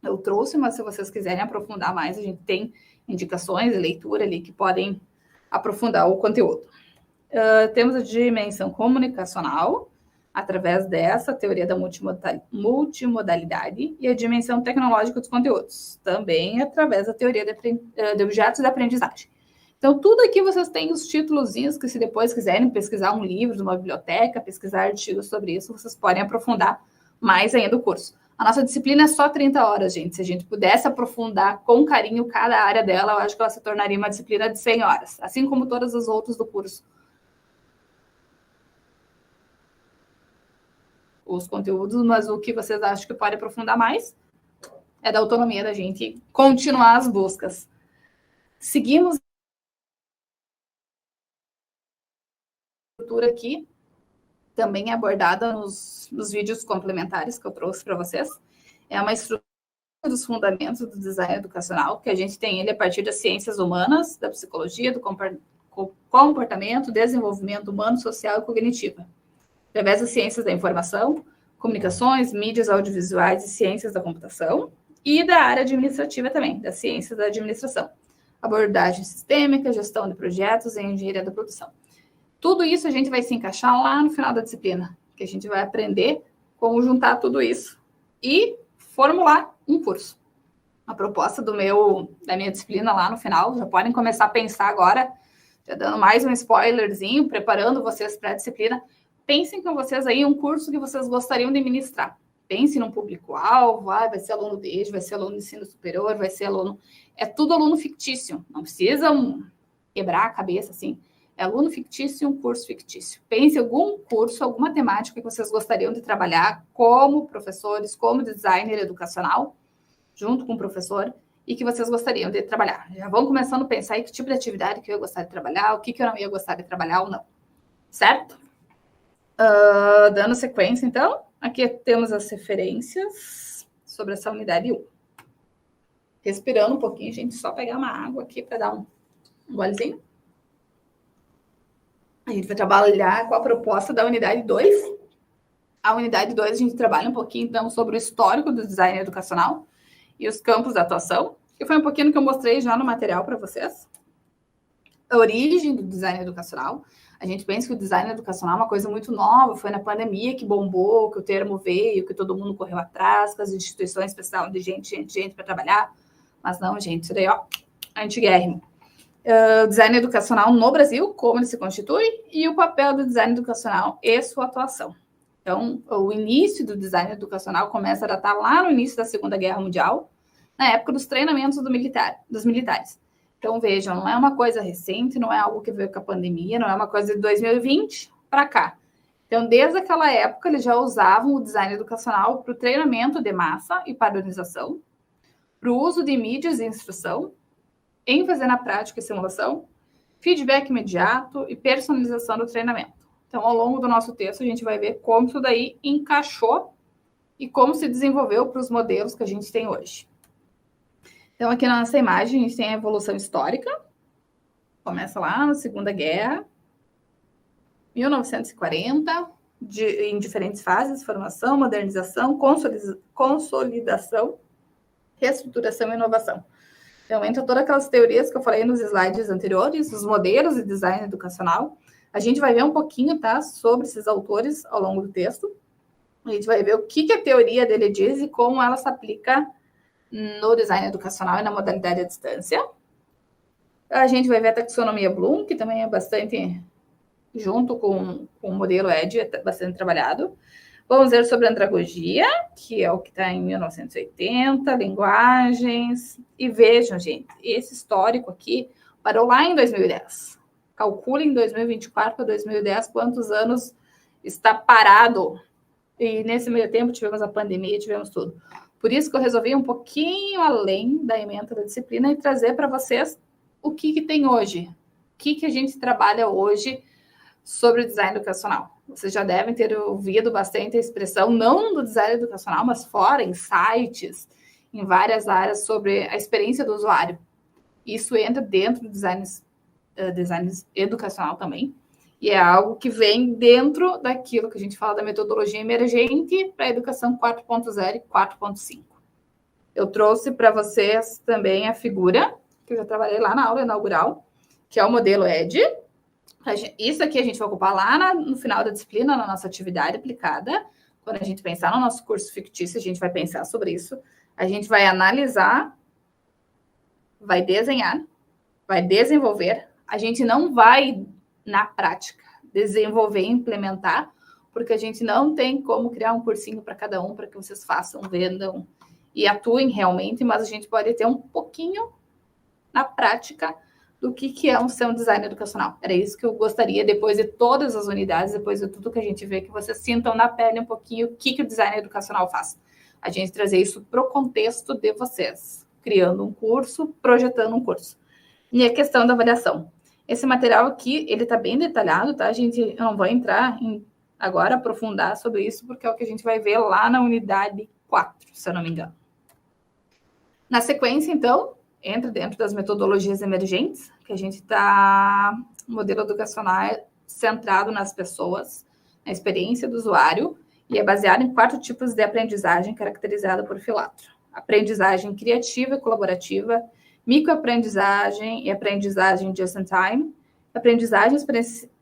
eu trouxe, mas se vocês quiserem aprofundar mais, a gente tem indicações de leitura ali que podem aprofundar o conteúdo. Temos a dimensão comunicacional, através dessa teoria da multimodalidade, e a dimensão tecnológica dos conteúdos, também através da teoria de objetos de aprendizagem. Então, tudo aqui vocês têm os títulozinhos que, se depois quiserem pesquisar um livro de uma biblioteca, pesquisar artigos sobre isso, vocês podem aprofundar mais ainda o curso. A nossa disciplina é só 30 horas, gente. Se a gente pudesse aprofundar com carinho cada área dela, eu acho que ela se tornaria uma disciplina de 100 horas, assim como todas as outras do curso. Os conteúdos, mas o que vocês acham que pode aprofundar mais é da autonomia da gente continuar as buscas. Seguimos a estrutura aqui, também abordada nos vídeos complementares que eu trouxe para vocês. É uma estrutura dos fundamentos do design educacional, que a gente tem ele a partir das ciências humanas, da psicologia, do comportamento, desenvolvimento humano, social e cognitivo, através das ciências da informação, comunicações, mídias audiovisuais e ciências da computação, e da área administrativa também, das ciências da administração, abordagem sistêmica, gestão de projetos e engenharia da produção. Tudo isso a gente vai se encaixar lá no final da disciplina, que a gente vai aprender como juntar tudo isso e formular um curso. A proposta da minha disciplina lá no final, já podem começar a pensar agora, já dando mais um spoilerzinho, preparando vocês para a disciplina. Pensem com vocês aí um curso que vocês gostariam de ministrar. Pense num público-alvo, vai ser aluno de EJA, vai ser aluno de ensino superior, vai ser aluno... É tudo aluno fictício, não precisa quebrar a cabeça assim. É aluno fictício e um curso fictício. Pense em algum curso, alguma temática que vocês gostariam de trabalhar como professores, como designer educacional, junto com o professor, e que vocês gostariam de trabalhar. Já vão começando a pensar em que tipo de atividade que eu ia gostar de trabalhar, o que eu não ia gostar de trabalhar ou não. Certo? Dando sequência, então, aqui temos as referências sobre essa unidade 1. Respirando um pouquinho, gente, só pegar uma água aqui para dar um golezinho. A gente vai trabalhar com a proposta da unidade 2. A unidade 2, a gente trabalha um pouquinho, então, sobre o histórico do design educacional e os campos da atuação, que foi um pouquinho que eu mostrei já no material para vocês. A origem do design educacional. A gente pensa que o design educacional é uma coisa muito nova, foi na pandemia que bombou, que o termo veio, que todo mundo correu atrás, que as instituições precisavam de gente para trabalhar. Mas não, gente, isso daí, ó, antiguérrimo. O design educacional no Brasil, como ele se constitui, e o papel do design educacional e sua atuação. Então, o início do design educacional começa a datar lá no início da Segunda Guerra Mundial, na época dos treinamentos dos militares. Então, vejam, não é uma coisa recente, não é algo que veio com a pandemia, não é uma coisa de 2020 para cá. Então, desde aquela época, eles já usavam o design educacional para o treinamento de massa e padronização, para o uso de mídias e instrução, ênfase na prática e simulação, feedback imediato e personalização do treinamento. Então, ao longo do nosso texto, a gente vai ver como isso daí encaixou e como se desenvolveu para os modelos que a gente tem hoje. Então, aqui na nossa imagem, a gente tem a evolução histórica. Começa lá na Segunda Guerra, 1940, em diferentes fases: formação, modernização, consolidação, reestruturação e inovação. Então, entra todas aquelas teorias que eu falei nos slides anteriores, os modelos de design educacional. A gente vai ver um pouquinho, tá, sobre esses autores ao longo do texto. A gente vai ver o que a teoria dele diz e como ela se aplica no design educacional e na modalidade à distância. A gente vai ver a taxonomia Bloom, que também é bastante, junto com o modelo ED, é bastante trabalhado. Vamos ver sobre a andragogia, que é o que está em 1980, linguagens. E vejam, gente, esse histórico aqui parou lá em 2010. Calcule em 2024 para 2010 quantos anos está parado. E nesse meio tempo tivemos a pandemia, tivemos tudo. Por isso que eu resolvi ir um pouquinho além da ementa da disciplina e trazer para vocês o que tem hoje. O que a gente trabalha hoje sobre o design educacional. Vocês já devem ter ouvido bastante a expressão, não do design educacional, mas fora, em sites, em várias áreas, sobre a experiência do usuário. Isso entra dentro do design educacional também. E é algo que vem dentro daquilo que a gente fala da metodologia emergente para a educação 4.0 e 4.5. Eu trouxe para vocês também a figura, que eu já trabalhei lá na aula inaugural, que é o modelo ED. Isso aqui a gente vai ocupar lá no final da disciplina, na nossa atividade aplicada. Quando a gente pensar no nosso curso fictício, a gente vai pensar sobre isso. A gente vai analisar, vai desenhar, vai desenvolver. A gente não vai, na prática, desenvolver e implementar, porque a gente não tem como criar um cursinho para cada um, para que vocês façam, vendam e atuem realmente, mas a gente pode ter um pouquinho na prática do que é ser um design educacional. Era isso que eu gostaria, depois de todas as unidades, depois de tudo que a gente vê, que vocês sintam na pele um pouquinho o que o design educacional faz. A gente trazer isso para o contexto de vocês, criando um curso, projetando um curso. E a questão da avaliação. Esse material aqui, ele está bem detalhado, tá? Eu não vou entrar agora, aprofundar sobre isso, porque é o que a gente vai ver lá na unidade 4, se eu não me engano. Na sequência, então, entra dentro das metodologias emergentes, que a gente está... modelo educacional centrado nas pessoas, na experiência do usuário, e é baseado em 4 tipos de aprendizagem caracterizada por Filatro. Aprendizagem criativa e colaborativa, microaprendizagem e aprendizagem just-in-time, aprendizagem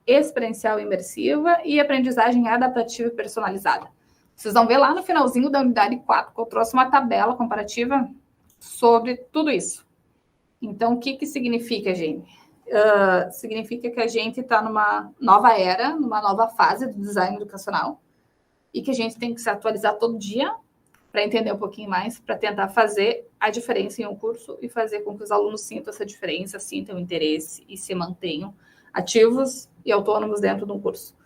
experiencial e imersiva e aprendizagem adaptativa e personalizada. Vocês vão ver lá no finalzinho da unidade 4 que eu trouxe uma tabela comparativa sobre tudo isso. Então, o que significa, gente? Significa que a gente está numa nova era, numa nova fase do design educacional e que a gente tem que se atualizar todo dia para entender um pouquinho mais, para tentar fazer a diferença em um curso e fazer com que os alunos sintam essa diferença, sintam interesse e se mantenham ativos e autônomos dentro de um curso.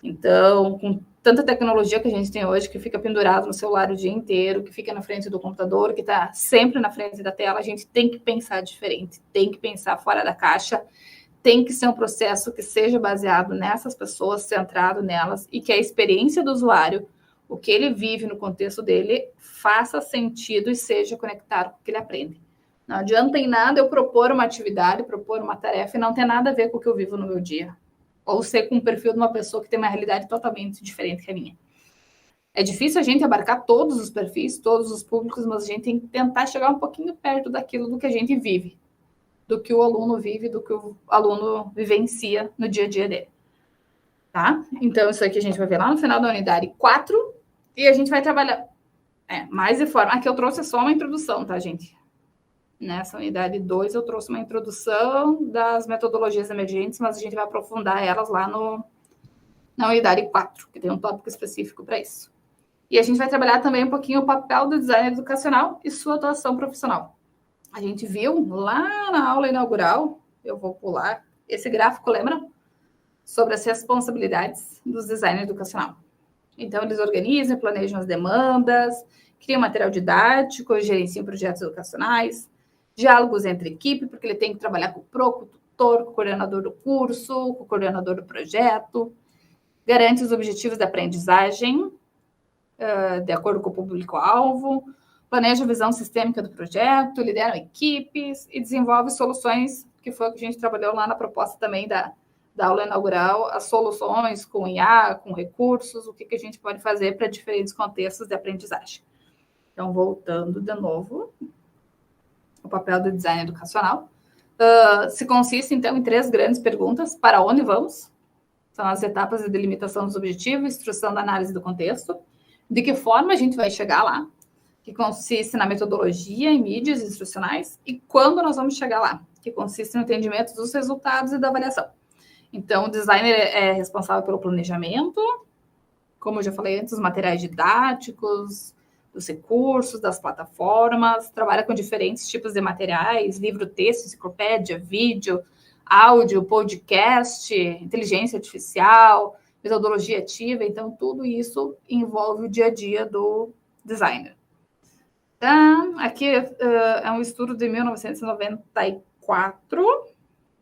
Então, com tanta tecnologia que a gente tem hoje, que fica pendurado no celular o dia inteiro, que fica na frente do computador, que está sempre na frente da tela, a gente tem que pensar diferente, tem que pensar fora da caixa, tem que ser um processo que seja baseado nessas pessoas, centrado nelas, e que a experiência do usuário, o que ele vive no contexto dele, faça sentido e seja conectado com o que ele aprende. Não adianta em nada eu propor uma atividade, propor uma tarefa e não ter nada a ver com o que eu vivo no meu dia. Ou ser com o perfil de uma pessoa que tem uma realidade totalmente diferente que a minha. É difícil a gente abarcar todos os perfis, todos os públicos, mas a gente tem que tentar chegar um pouquinho perto daquilo do que a gente vive, do que o aluno vive, do que o aluno vivencia no dia a dia dele. Tá? Então, isso aqui a gente vai ver lá no final da unidade 4, e a gente vai trabalhar mais de forma... Aqui eu trouxe só uma introdução, tá, gente? Nessa unidade 2, eu trouxe uma introdução das metodologias emergentes, mas a gente vai aprofundar elas lá na unidade 4, que tem um tópico específico para isso. E a gente vai trabalhar também um pouquinho o papel do design educacional e sua atuação profissional. A gente viu lá na aula inaugural, eu vou pular, esse gráfico, lembra? Sobre as responsabilidades do design educacional. Então, eles organizam, planejam as demandas, criam material didático, gerenciam projetos educacionais, diálogos entre equipe, porque ele tem que trabalhar com o PRO, com o tutor, com o coordenador do curso, com o coordenador do projeto, garante os objetivos da aprendizagem, de acordo com o público-alvo, planeja a visão sistêmica do projeto, lidera equipes e desenvolve soluções, que foi o que a gente trabalhou lá na proposta também da aula inaugural, as soluções com IA, com recursos, o que a gente pode fazer para diferentes contextos de aprendizagem. Então, voltando de novo, o papel do design educacional. Se consiste, então, em 3 grandes perguntas. Para onde vamos? São as etapas de delimitação dos objetivos, instrução da análise do contexto. De que forma a gente vai chegar lá? Que consiste na metodologia e mídias instrucionais. E quando nós vamos chegar lá? Que consiste no entendimento dos resultados e da avaliação. Então, o designer é responsável pelo planejamento, como eu já falei antes, os materiais didáticos, dos recursos, das plataformas, trabalha com diferentes tipos de materiais, livro, texto, enciclopédia, vídeo, áudio, podcast, inteligência artificial, metodologia ativa. Então, tudo isso envolve o dia a dia do designer. Então, aqui é um estudo de 1994,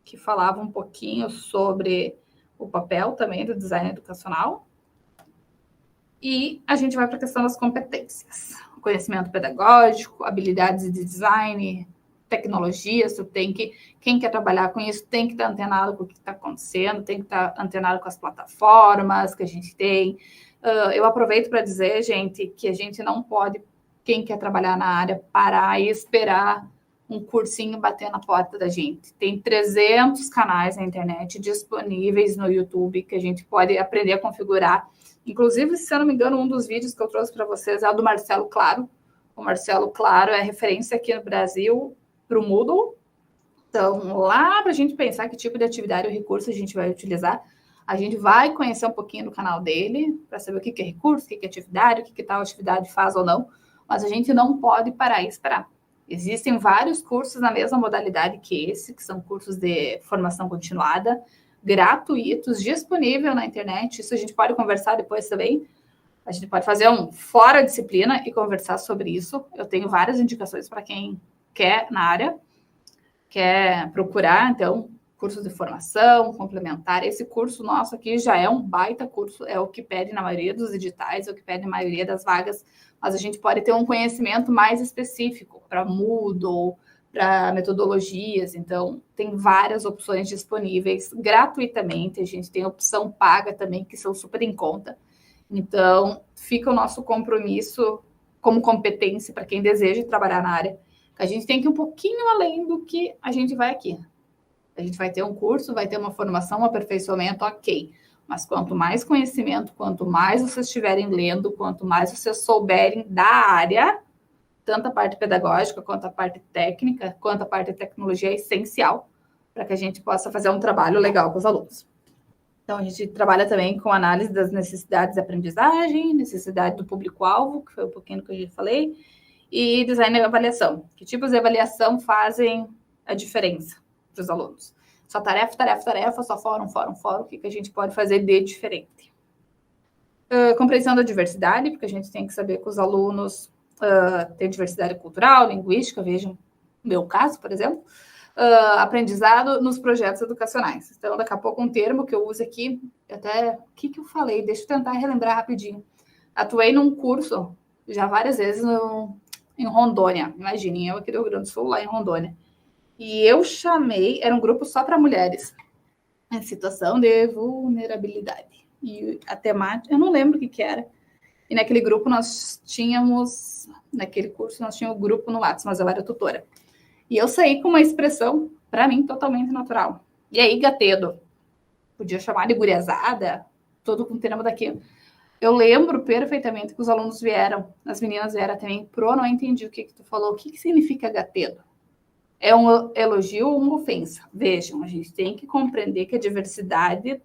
que falava um pouquinho sobre o papel também do design educacional. E a gente vai para a questão das competências. O conhecimento pedagógico, habilidades de design, tecnologias, quem quer trabalhar com isso tem que estar antenado com o que está acontecendo, tem que estar antenado com as plataformas que a gente tem. Eu aproveito para dizer, gente, que a gente não pode quem quer trabalhar na área parar e esperar um cursinho bater na porta da gente. Tem 300 canais na internet disponíveis no YouTube que a gente pode aprender a configurar. Inclusive, se eu não me engano, um dos vídeos que eu trouxe para vocês é o do Marcelo Claro. O Marcelo Claro é referência aqui no Brasil para o Moodle. Então, lá para a gente pensar que tipo de atividade ou recurso a gente vai utilizar, a gente vai conhecer um pouquinho do canal dele para saber o que é recurso, o que é atividade, o que tal atividade faz ou não, mas a gente não pode parar e esperar. Existem vários cursos na mesma modalidade que esse, que são cursos de formação continuada, gratuitos, disponível na internet. Isso a gente pode conversar depois também. A gente pode fazer um fora disciplina e conversar sobre isso. Eu tenho várias indicações para quem quer na área, quer procurar, então, cursos de formação complementar. Esse curso nosso aqui já é um baita curso, é o que pede na maioria dos editais, é o que pede na maioria das vagas, mas a gente pode ter um conhecimento mais específico para Moodle, para metodologias. Então, tem várias opções disponíveis gratuitamente. A gente tem opção paga também, que são super em conta. Então, fica o nosso compromisso como competência para quem deseja trabalhar na área. A gente tem que ir um pouquinho além do que a gente vai aqui. A gente vai ter um curso, vai ter uma formação, um aperfeiçoamento, ok. Mas quanto mais conhecimento, quanto mais vocês estiverem lendo, quanto mais vocês souberem da área, tanto a parte pedagógica, quanto a parte técnica, quanto a parte de tecnologia é essencial para que a gente possa fazer um trabalho legal com os alunos. Então, a gente trabalha também com análise das necessidades de aprendizagem, necessidade do público-alvo, que foi um pouquinho do que eu já falei, e design e avaliação. Que tipos de avaliação fazem a diferença para os alunos? Só tarefa, só fórum, o que a gente pode fazer de diferente? Compreensão da diversidade, porque a gente tem que saber que os alunos têm diversidade cultural, linguística, vejam o meu caso, por exemplo, aprendizado nos projetos educacionais. Então, daqui a pouco, um termo que eu uso aqui, até, o que eu falei? Deixa eu tentar relembrar rapidinho. Atuei num curso, já várias vezes, em Rondônia. Imaginem, eu aqui do Rio Grande do Sul, lá em Rondônia. E eu chamei, era um grupo só para mulheres, em situação de vulnerabilidade. E a temática, eu não lembro o que era. E naquele grupo nós tínhamos, naquele curso nós tínhamos um grupo no WhatsApp, mas eu era tutora. E eu saí com uma expressão, para mim, totalmente natural. E aí, gatedo? Podia chamar de guriazada, todo com o termo daquilo. Eu lembro perfeitamente que os alunos vieram, as meninas vieram também, Pro, não entendi o que tu falou. O que significa gatedo? É um elogio ou uma ofensa? Vejam, a gente tem que compreender que a diversidade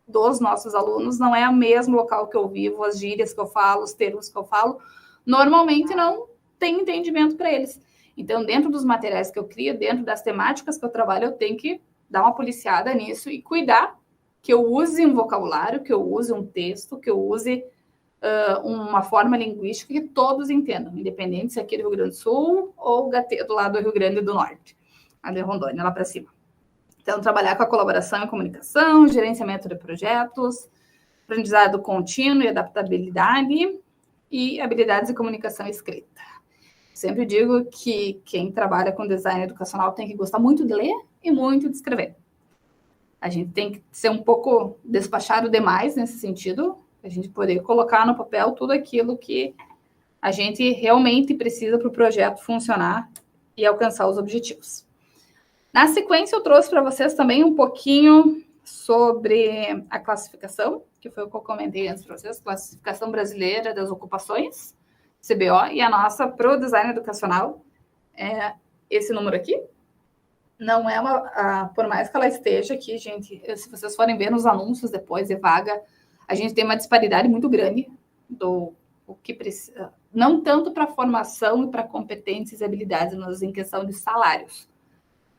dos nossos alunos não é o mesmo local que eu vivo, as gírias que eu falo, os termos que eu falo, normalmente não tem entendimento para eles. Então, dentro dos materiais que eu crio, dentro das temáticas que eu trabalho, eu tenho que dar uma policiada nisso e cuidar que eu use um vocabulário, que eu use um texto, que eu use uma forma linguística que todos entendam, independente se é aqui do Rio Grande do Sul ou do lado do Rio Grande do Norte, a de Rondônia, lá para cima. Então, trabalhar com a colaboração e comunicação, gerenciamento de projetos, aprendizado contínuo e adaptabilidade e habilidades de comunicação escrita. Sempre digo que quem trabalha com design educacional tem que gostar muito de ler e muito de escrever. A gente tem que ser um pouco despachado demais nesse sentido, a gente poder colocar no papel tudo aquilo que a gente realmente precisa para o projeto funcionar e alcançar os objetivos. Na sequência, eu trouxe para vocês também um pouquinho sobre a classificação, que foi o que eu comentei antes para vocês, Classificação Brasileira das Ocupações, CBO, e a nossa pro design educacional é esse número aqui. Não é por mais que ela esteja aqui, gente, se vocês forem ver nos anúncios depois de vaga, a gente tem uma disparidade muito grande do o que precisa, não tanto para formação e para competências e habilidades, mas em questão de salários.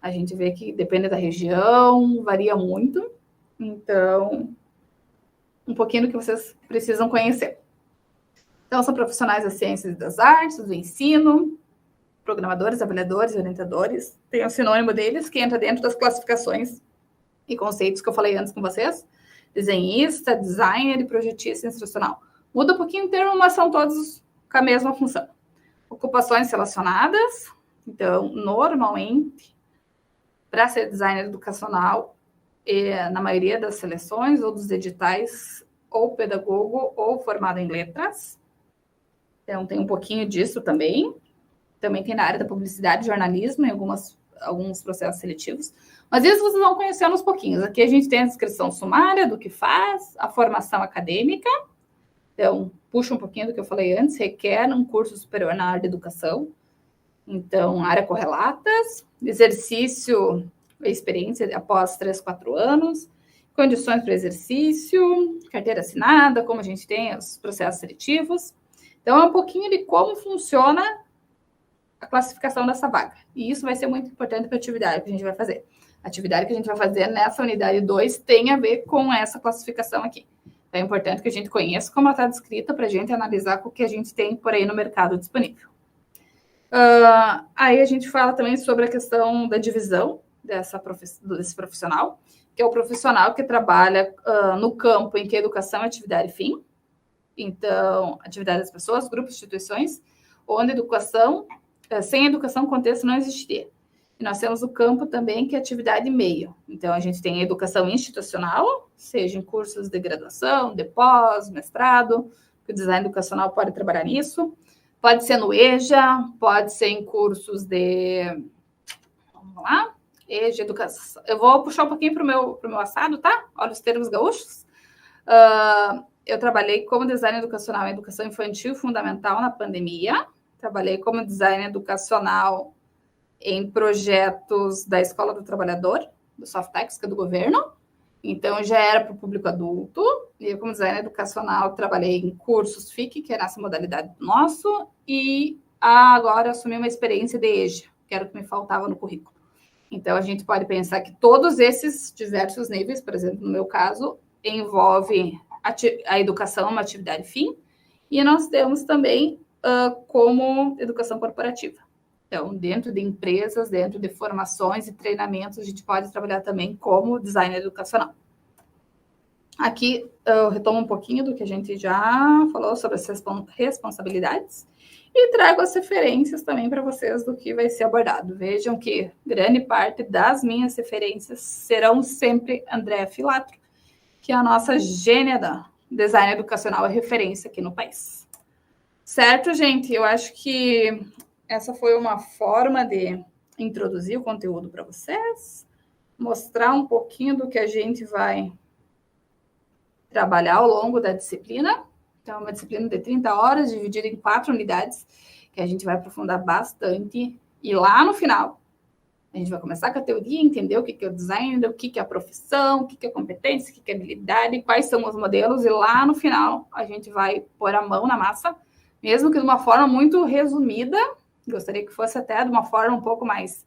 A gente vê que depende da região, varia muito. Então, um pouquinho do que vocês precisam conhecer. Então, são profissionais das ciências e das artes, do ensino, programadores, avaliadores, orientadores. Tem o sinônimo deles, que entra dentro das classificações e conceitos que eu falei antes com vocês. Desenhista, designer e projetista instrucional. Muda um pouquinho o termo, mas são todos com a mesma função. Ocupações relacionadas. Então, normalmente, para ser designer educacional, na maioria das seleções ou dos editais, ou pedagogo ou formado em letras. Então, tem um pouquinho disso também. Também tem na área da publicidade e jornalismo, em alguns processos seletivos. Mas isso vocês vão conhecendo aos pouquinhos. Aqui a gente tem a descrição sumária do que faz, a formação acadêmica. Então, puxa um pouquinho do que eu falei antes, requer um curso superior na área de educação. Então, área correlatas, exercício e experiência após 3, 4 anos, condições para exercício, carteira assinada, como a gente tem os processos seletivos. Então, é um pouquinho de como funciona a classificação dessa vaga. E isso vai ser muito importante para a atividade que a gente vai fazer. A atividade que a gente vai fazer nessa unidade 2 tem a ver com essa classificação aqui. Então, é importante que a gente conheça como ela está descrita para a gente analisar o que a gente tem por aí no mercado disponível. Aí a gente fala também sobre a questão da divisão desse profissional, que é o profissional que trabalha no campo em que a educação é atividade fim. Então, atividade das pessoas, grupos, instituições, onde educação, sem educação, contexto não existiria. E nós temos o campo também, que é atividade meio. Então, a gente tem a educação institucional, seja em cursos de graduação, de pós, mestrado, que o design educacional pode trabalhar nisso. Pode ser no EJA, pode ser em cursos de... Vamos lá. EJA, educação. Eu vou puxar um pouquinho para o meu assado, tá? Olha os termos gaúchos. Eu trabalhei como design educacional em educação infantil fundamental na pandemia. Trabalhei como design educacional em projetos da Escola do Trabalhador, do Softex, que é do governo. Então, já era para o público adulto. E eu, como design educacional, trabalhei em cursos FIC, que é nessa modalidade nosso. E agora assumi uma experiência de EJA, que era o que me faltava no currículo. Então, a gente pode pensar que todos esses diversos níveis, por exemplo, no meu caso, envolve a educação, uma atividade fim. E nós temos também como educação corporativa. Então, dentro de empresas, dentro de formações e treinamentos, a gente pode trabalhar também como designer educacional. Aqui eu retomo um pouquinho do que a gente já falou sobre as responsabilidades e trago as referências também para vocês do que vai ser abordado. Vejam que grande parte das minhas referências serão sempre Andréa Filatro, que é a nossa gênia da design educacional, é referência aqui no país. Certo, gente? Eu acho que essa foi uma forma de introduzir o conteúdo para vocês, mostrar um pouquinho do que a gente vai trabalhar ao longo da disciplina. Então, é uma disciplina de 30 horas, dividida em 4 unidades, que a gente vai aprofundar bastante. E lá no final, a gente vai começar com a teoria, entender o que é o design, o que é a profissão, o que é competência, o que é habilidade, quais são os modelos. E lá no final, a gente vai pôr a mão na massa, mesmo que de uma forma muito resumida. Gostaria que fosse até de uma forma um pouco mais,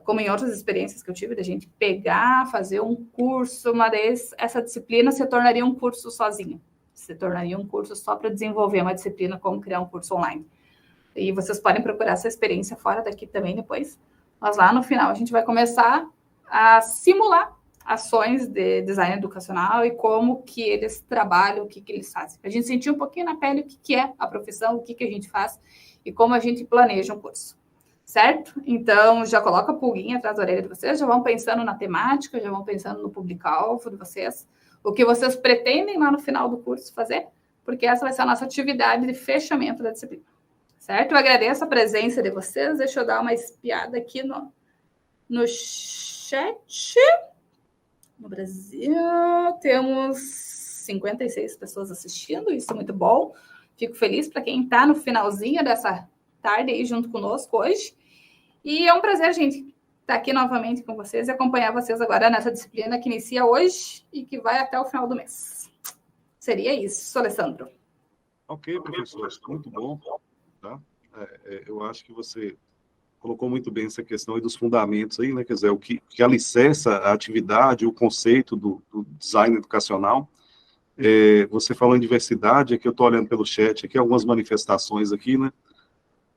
como em outras experiências que eu tive, da gente pegar, fazer um curso, uma vez essa disciplina se tornaria um curso sozinho. Se tornaria um curso só para desenvolver uma disciplina, como criar um curso online. E vocês podem procurar essa experiência fora daqui também depois. Mas lá no final a gente vai começar a simular ações de design educacional e como que eles trabalham, o que eles fazem. A gente sentir um pouquinho na pele o que é a profissão, o que a gente faz e como a gente planeja um curso, certo? Então, já coloca a pulguinha atrás da orelha de vocês, já vão pensando na temática, já vão pensando no público-alvo de vocês, o que vocês pretendem lá no final do curso fazer, porque essa vai ser a nossa atividade de fechamento da disciplina, certo? Eu agradeço a presença de vocês, deixa eu dar uma espiada aqui no chat. No Brasil, temos 56 pessoas assistindo, isso é muito bom. Fico feliz para quem está no finalzinho dessa tarde aí junto conosco hoje. E é um prazer, gente, estar aqui novamente com vocês e acompanhar vocês agora nessa disciplina que inicia hoje e que vai até o final do mês. Seria isso, Alessandro. Ok, professor, muito bom. Tá? Eu acho que você colocou muito bem essa questão aí dos fundamentos aí, né? Quer dizer, o que alicerça a atividade, o conceito do design educacional. Você falou em diversidade, aqui eu estou olhando pelo chat, aqui algumas manifestações aqui, né?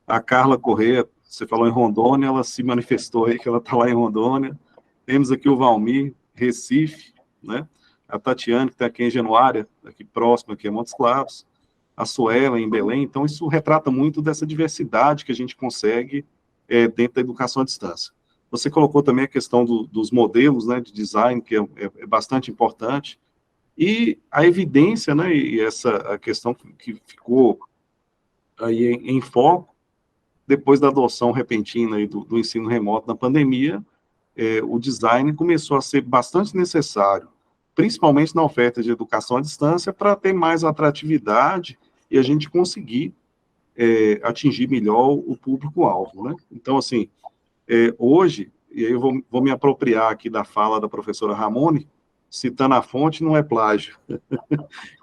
A Carla Corrêa, você falou em Rondônia, ela se manifestou aí, que ela está lá em Rondônia. Temos aqui o Valmir, Recife, né? A Tatiane, que está aqui em Januária, aqui próximo, aqui em Montes Claros. A Suela, em Belém. Então, isso retrata muito dessa diversidade que a gente consegue dentro da educação à distância. Você colocou também a questão dos modelos, né, de design, que é bastante importante. E a evidência, né, e a questão que ficou aí em foco, depois da adoção repentina aí do ensino remoto na pandemia, o design começou a ser bastante necessário, principalmente na oferta de educação à distância, para ter mais atratividade e a gente conseguir atingir melhor o público-alvo, né? Então, assim, hoje, e aí eu vou me apropriar aqui da fala da professora Ramone, citando a fonte não é plágio.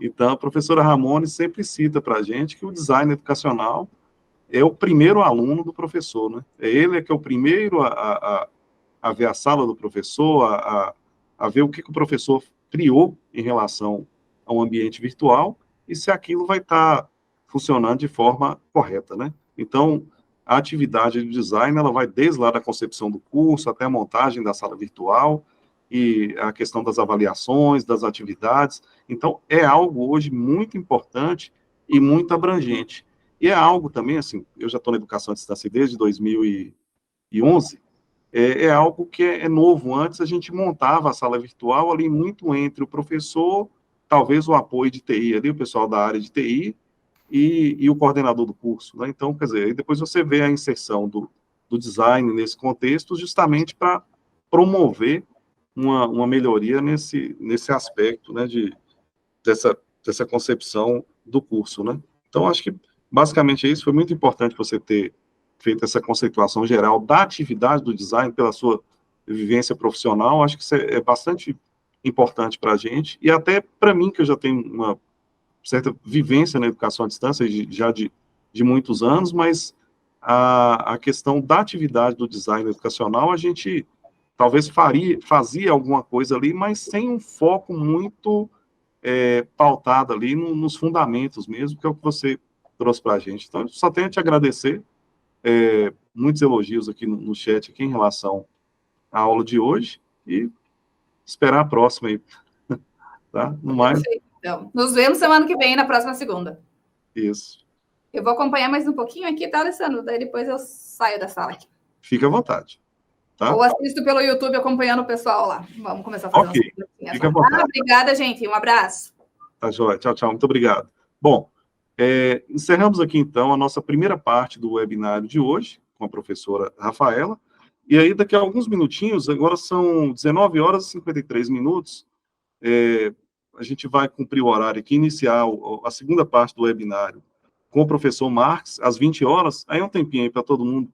Então, a professora Ramone sempre cita para a gente que o design educacional é o primeiro aluno do professor, né? Ele que é o primeiro a ver a sala do professor, a ver o que o professor criou em relação ao ambiente virtual e se aquilo vai estar funcionando de forma correta, né? Então, a atividade de design, ela vai desde lá da concepção do curso até a montagem da sala virtual e a questão das avaliações, das atividades. Então, é algo hoje muito importante e muito abrangente. E é algo também, assim, eu já estou na educação à distância desde 2011, é algo que é novo. Antes a gente montava a sala virtual ali muito entre o professor, talvez o apoio de TI ali, o pessoal da área de TI, e o coordenador do curso, né? Então, quer dizer, aí depois você vê a inserção do design nesse contexto, justamente para promover uma melhoria nesse aspecto, né, dessa concepção do curso, né? Então, acho que, basicamente, é isso. Foi muito importante você ter feito essa conceituação geral da atividade do design pela sua vivência profissional. Acho que isso é bastante importante para a gente, e até para mim, que eu já tenho uma certa vivência na educação à distância, já de muitos anos, mas a questão da atividade do design educacional, a gente talvez fazia alguma coisa ali, mas sem um foco muito pautado ali nos fundamentos mesmo, que é o que você trouxe para a gente. Então, eu só tenho a te agradecer, muitos elogios aqui no chat aqui em relação à aula de hoje, e esperar a próxima aí, tá? No mais, então, nos vemos semana que vem, na próxima segunda. isso. Eu vou acompanhar mais um pouquinho aqui, tá, Alessandro? Daí depois eu saio da sala aqui. Fica à vontade. Tá? Ou assisto pelo YouTube acompanhando o pessoal lá. Vamos começar a fazer Ok, fica à lá. vontade. Obrigada, gente. Um abraço. Tá joia. Tchau, tchau. Muito obrigado. Bom, encerramos aqui, então, a nossa primeira parte do webinário de hoje, com a professora Rafaela. E aí, daqui a alguns minutinhos, agora são 19 horas e 53 minutos, a gente vai cumprir o horário aqui, iniciar a segunda parte do webinário com o professor Marques, às 20 horas. Aí é um tempinho aí para todo mundo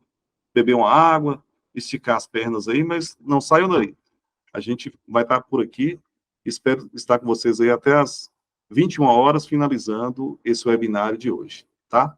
beber uma água, esticar as pernas aí, mas não saiam daí. A gente vai estar por aqui. Espero estar com vocês aí até as 21 horas, finalizando esse webinário de hoje, tá?